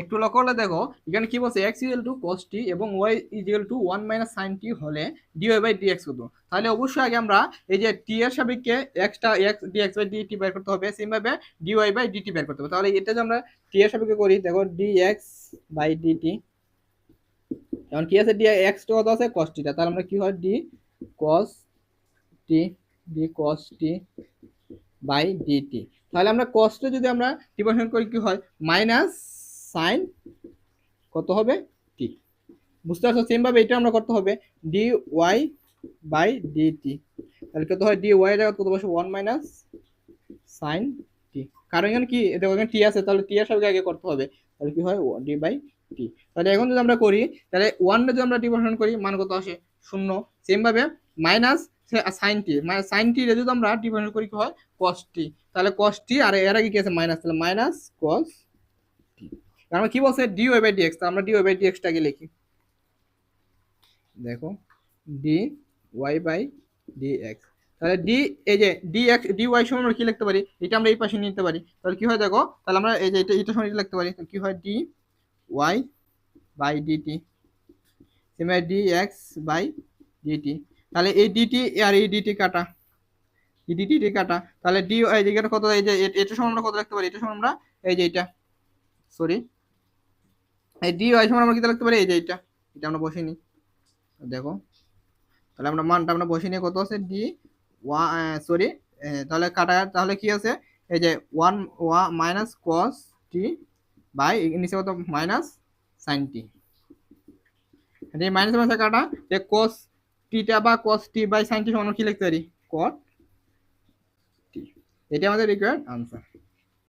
একটু লক্ষ্য করলে দেখো এখানে কি বলছে x equal to cos t এবং y equal to 1 minus sin t হলে dy বাই dx কত। তাহলে অবশ্যই আগে আমরা এই যে t এর সাপেক্ষে xটা x dx বাই dt বের করতে হবে, সেম ভাবে dy বাই dt বের করতে হবে। তাহলে এটা যে আমরা t এর সাপেক্ষে করি, দেখো dx বাই dt, যেমন কি আছে x তো কত আছে cos t টা, তাহলে আমরা কি হয় d cos t, d cos t by dt। তাহলে আমরা cos টা যদি আমরা ডিভাইড করি কি হয় মাইনাস sin কত হবে t। বুঝতে পারছো? সেম ভাবে এটা আমরা করতে হবে dy বাই dt, তাহলে কত হয় dy এর জায়গায় কত বসে 1 মাইনাস sin t। কারণ এখানে কি দেখো এখানে t আছে, তাহলে t এর সাথে আগে করতে হবে, তাহলে কি হয় d বাই t। তাহলে এখন যদি আমরা করি তাহলে 1 যদি আমরা ডিভাইড করি মান কত আসে 0। সেম ভাবে মাইনাস sin t, মানে sin t রে যদি আমরা ডিভাইড করি কি হয় cos t, তাহলে cos t আর এর আগে কি আছে মাইনাস, তাহলে মাইনাস cos t। আমরা কি বলছে dy বাই dx, তো আমরা dy বাই dx টাকে লিখি, দেখো dy বাই dx, তাহলে d এই যে dx dy সমান আমরা কি লিখতে পারি, এটা আমরা এই পাশে নিতে পারি, তাহলে কি হয় দেখো, তাহলে আমরা এই যে এটা সমান এটা লিখতে পারি, তাহলে কি হয় dy বাই dt সমান dx বাই dt। তাহলে এই dt আর এই dt কাটা, এই dt কাটা, তাহলে d এই জায়গাটা কত, এই যে এটা সমান আমরা কত লিখতে পারি, এটা সমান আমরা এই যে এটা সরি এই dy সমান আমরা কি লিখতে পারি, এই যে এটা এটা আমরা বসিয়ে নিই, দেখো তাহলে আমরা মানটা আমরা বসিয়ে নিয়ে কত আছে ডি সরি, তাহলে কাটা, তাহলে কি আছে এই যে 1 মাইনাস cos t বাই নিচে কত মাইনাস sin t। এই মাইনাস মাইনাস কাটা, যে cos t টা বা cos t by sin t সমান কি লিখতে পারি cot t। এটা আমাদের রিকোয়ার্ড আনসার।